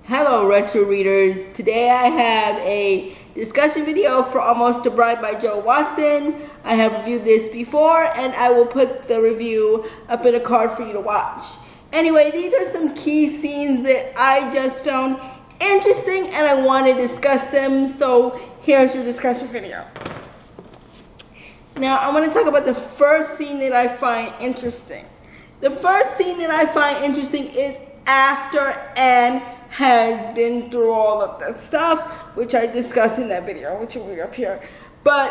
Hello retro readers, today I have a discussion video for Almost a Bride by Joe Watson. I have reviewed this before and I will put the review up in a card for you to watch. Anyway, these are some key scenes that I just found interesting and I want to discuss them, so here's your discussion video. Now I want to talk about the first scene that I find interesting. The first scene that I find interesting is after Anne has been through all of the stuff, which I discussed in that video, which will be up here. But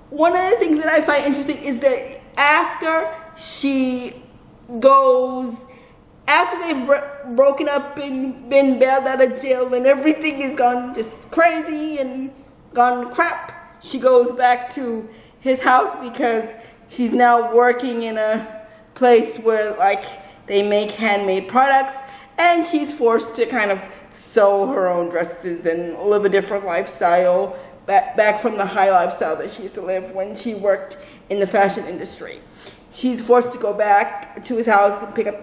one of the things that I find interesting is that after they've broken up and been bailed out of jail and everything is gone just crazy and gone to crap, she goes back to his house because she's now working in a place where like they make handmade products, and she's forced to kind of sew her own dresses and live a different lifestyle back from the high lifestyle that she used to live when she worked in the fashion industry. She's forced to go back to his house and pick up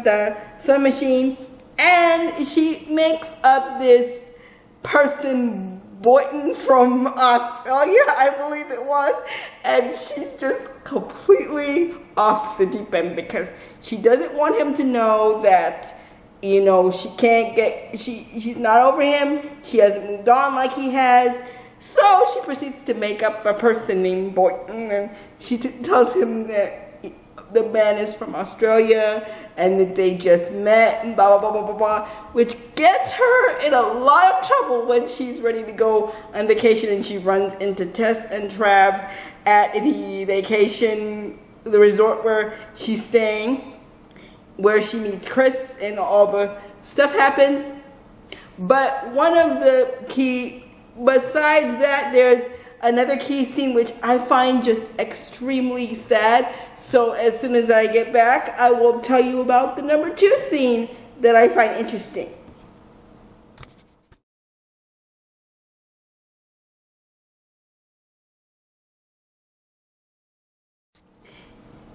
the sewing machine, and she makes up this person Boynton from Australia, I believe it was, and she's just completely off the deep end because she doesn't want him to know that, you know, she's not over him, she hasn't moved on like he has. So she proceeds to make up a person named Boynton, and she tells him that the man is from Australia and that they just met and blah, blah, blah, blah, blah, blah, which gets her in a lot of trouble when she's ready to go on vacation and she runs into Tess and Trav at the resort where she's staying, where she meets Chris and all the stuff happens. But one of the besides that, there's another key scene which I find just extremely sad. So as soon as I get back, I will tell you about the number 2 scene that I find interesting.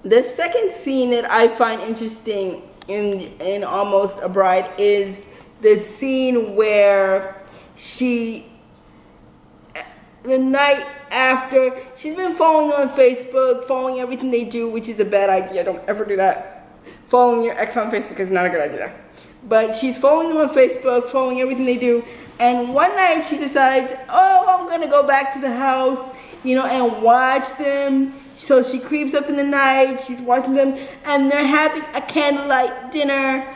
The second scene that I find interesting in Almost a Bride is the scene where the night after, she's been following them on Facebook, following everything they do, which is a bad idea. Don't ever do that. Following your ex on Facebook is not a good idea. But she's following them on Facebook, following everything they do, and one night she decides, oh, I'm going to go back to the house, and watch them. So she creeps up in the night, she's watching them, and they're having a candlelight dinner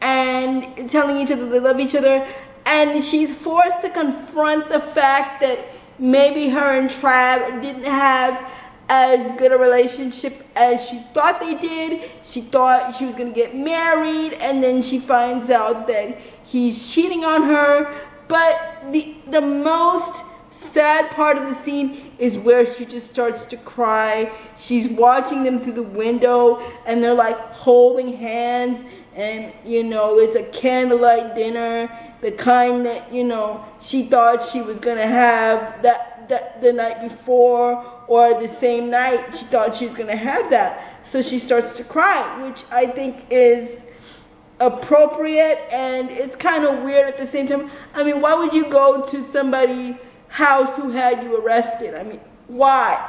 and telling each other they love each other, and she's forced to confront the fact that maybe her and Trav didn't have as good a relationship as she thought they did. She thought she was going to get married, and then she finds out that he's cheating on her. But the most sad part of the scene is where she just starts to cry. She's watching them through the window, and they're like holding hands, and it's a candlelight dinner, the kind that she thought she was gonna have the night before, or the same night she thought she was gonna have that. So she starts to cry, which I think is appropriate, and it's kind of weird at the same time. I mean, why would you go to somebody's house who had you arrested? I mean, why?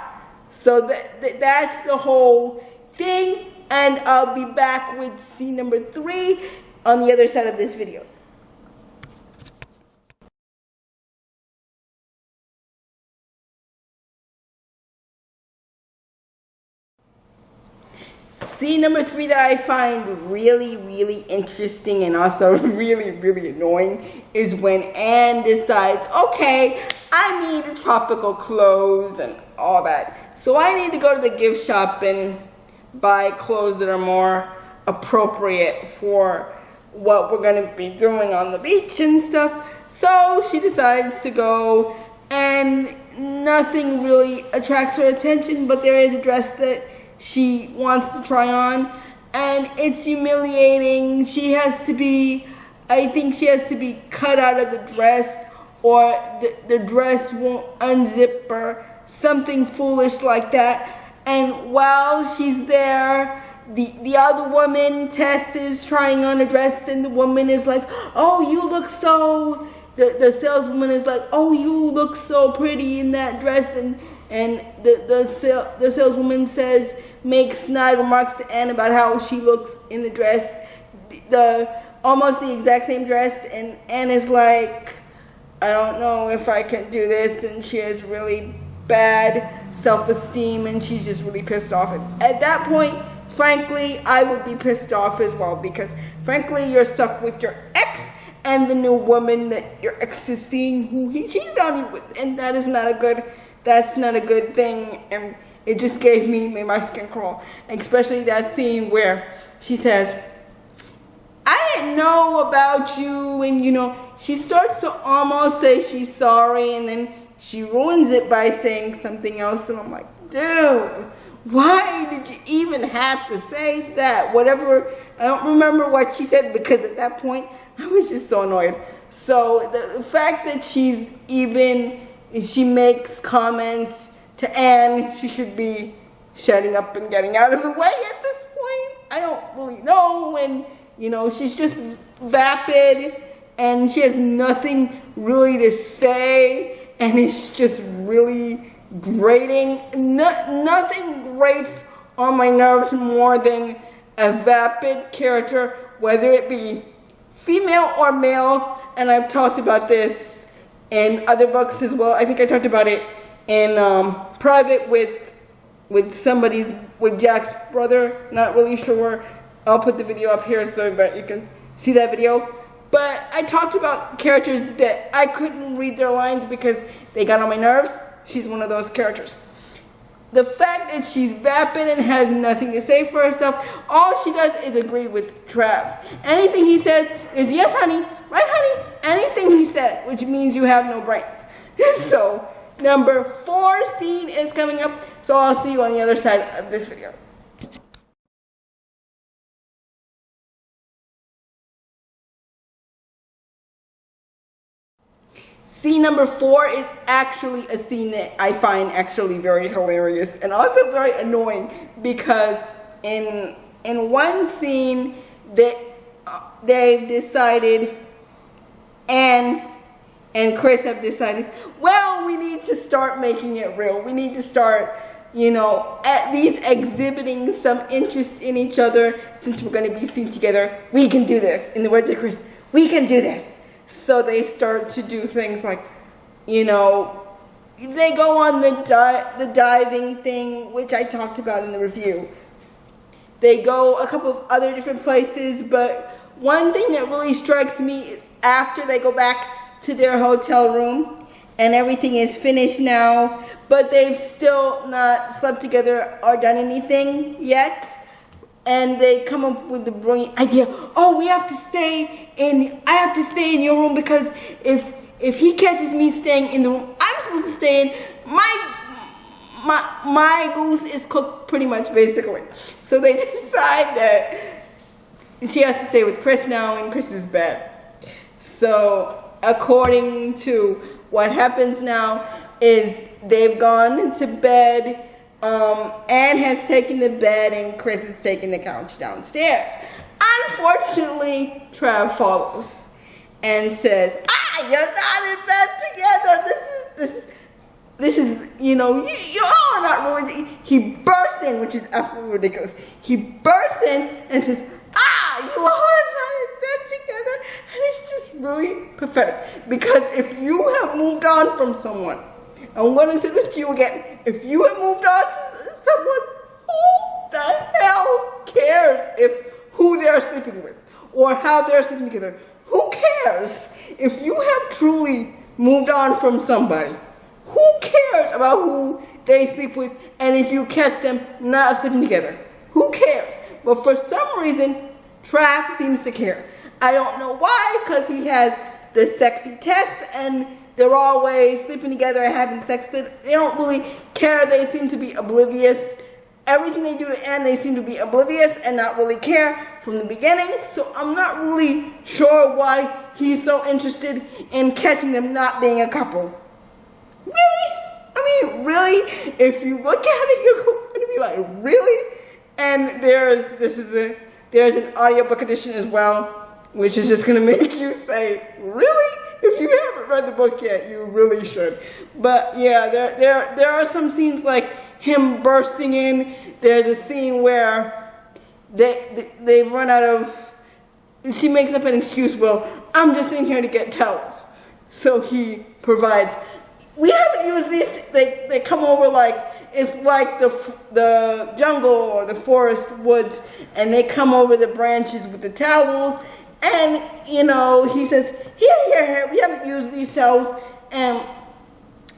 So that's the whole thing, and I'll be back with scene number 3 on the other side of this video. Scene number 3 that I find really, really interesting and also really, really annoying is when Anne decides, okay, I need tropical clothes and all that, so I need to go to the gift shop and buy clothes that are more appropriate for what we're going to be doing on the beach and stuff. So she decides to go, and nothing really attracts her attention, but there is a dress that she wants to try on, and it's humiliating. I think she has to be cut out of the dress, or the dress won't unzip, or something foolish like that. And while she's there, the other woman, Tess, is trying on a dress, and the woman is like, oh, you look so, the saleswoman is like, oh, you look so pretty in that dress, and the saleswoman makes snide remarks to Anne about how she looks in the dress, almost the exact same dress, and Anne is like, I don't know if I can do this, and she has really bad self-esteem, and she's just really pissed off. And at that point, frankly, I would be pissed off as well, because frankly, you're stuck with your ex and the new woman that your ex is seeing who he cheated on you with, and that's not a good thing, and it just made my skin crawl, especially that scene where she says, I didn't know about you, and she starts to almost say she's sorry, and then she ruins it by saying something else, and I'm like, dude, why did you even have to say that? Whatever, I don't remember what she said, because at that point, I was just so annoyed. So the fact that she makes comments to Anne, she should be shutting up and getting out of the way at this point. I don't really know, and she's just vapid, and she has nothing really to say, and it's just really grating. Nothing grates on my nerves more than a vapid character, whether it be female or male, and I've talked about this in other books as well. I think I talked about it in private with Jack's brother, not really sure. I'll put the video up here so that you can see that video. But I talked about characters that I couldn't read their lines because they got on my nerves. She's one of those characters. The fact that she's vapid and has nothing to say for herself, all she does is agree with Trav. Anything he says is, yes, honey, right, honey? Anything he says, which means you have no brains. So, number 4 scene is coming up, so I'll see you on the other side of this video. Scene number 4 is actually a scene that I find actually very hilarious and also very annoying, because in one scene that they've decided, Anne and Chris have decided, well, we need to start making it real. We need to start, at least exhibiting some interest in each other, since we're going to be seen together. We can do this. In the words of Chris, we can do this. So they start to do things like, they go on the diving thing, which I talked about in the review. They go a couple of other different places, but one thing that really strikes me is after they go back to their hotel room and everything is finished now, but they've still not slept together or done anything yet. And they come up with the brilliant idea, oh, I have to stay in your room, because if he catches me staying in the room I'm supposed to stay in, my goose is cooked pretty much, basically. So they decide that she has to stay with Chris now in Chris's bed. So according to what happens now is they've gone to bed. Anne has taken the bed and Chris is taking the couch downstairs. Unfortunately, Trav follows and says, you're not in bed together. This is, you all are not really. He bursts in, which is absolutely ridiculous. He bursts in and says, you all are not in bed together. And it's just really pathetic, because if you have moved on from someone, I'm going to say this to you again. If you have moved on to someone, who the hell cares who they're sleeping with or how they're sleeping together? Who cares? If you have truly moved on from somebody, who cares about who they sleep with, and if you catch them not sleeping together? Who cares? But for some reason, Trav seems to care. I don't know why, because he has the sexy Tess, and they're always sleeping together and having sex. They don't really care. They seem to be oblivious. Everything they do to Anne, they seem to be oblivious and not really care from the beginning. So I'm not really sure why he's so interested in catching them not being a couple. Really? I mean, really? If you look at it, you're going to be like, really? And there's an audiobook edition as well, which is just gonna make you say, really? If you haven't read the book yet, you really should. But yeah, there are some scenes like him bursting in. There's a scene where they run out of, she makes up an excuse, well, I'm just in here to get towels. So he provides. We haven't used these, they come over like, it's like the jungle or the forest woods, and they come over the branches with the towels, and you know, he says, here, we haven't used these towels, and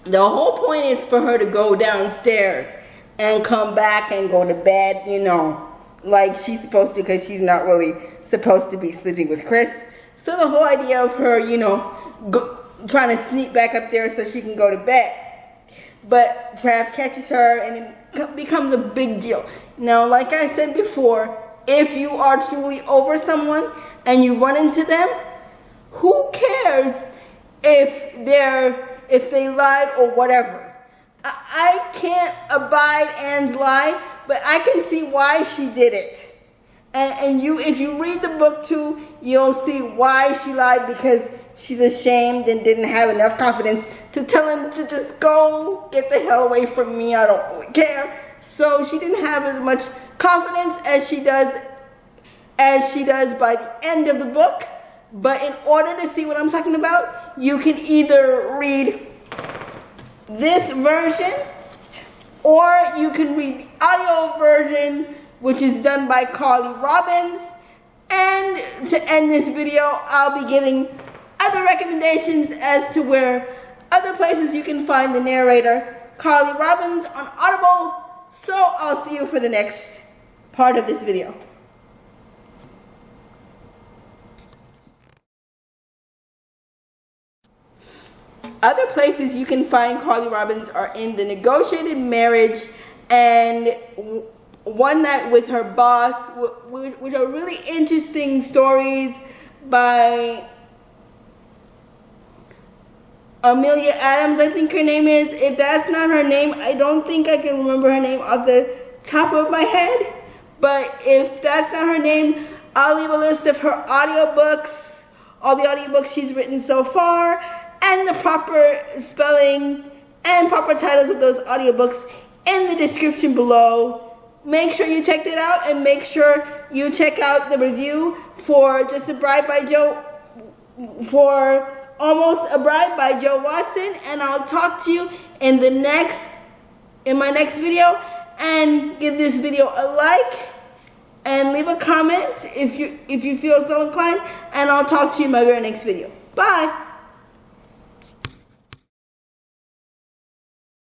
the whole point is for her to go downstairs and come back and go to bed, you know, like she's supposed to, because she's not really supposed to be sleeping with Chris. So the whole idea of her, you know, trying to sneak back up there so she can go to bed. But Trav catches her and it becomes a big deal. Now, like I said before, if you are truly over someone and you run into them, who cares if they lied or whatever? I can't abide Anne's lie, but I can see why she did it. And if you read the book too, you'll see why she lied, because she's ashamed and didn't have enough confidence to tell him to just go get the hell away from me. I don't really care. So she didn't have as much confidence as she does by the end of the book. But in order to see what I'm talking about, you can either read this version or you can read the audio version, which is done by Carly Robbins. And to end this video, I'll be giving other recommendations as to where other places you can find the narrator, Carly Robbins, on Audible. So I'll see you for the next part of this video. Other places you can find Carly Robbins are in The Negotiated Marriage and One Night with Her Boss, which are really interesting stories by Amelia Adams, I think her name is. If that's not her name, I don't think I can remember her name off the top of my head. But if that's not her name, I'll leave a list of her audiobooks, all the audiobooks she's written so far, and the proper spelling and proper titles of those audiobooks in the description below. Make sure you check it out, and make sure you check out the review for Just a Bride by Joe, for Almost a Bride by Joe Watson, and I'll talk to you in my next video. And give this video a like and leave a comment if you feel so inclined, and I'll talk to you in my very next video. Bye.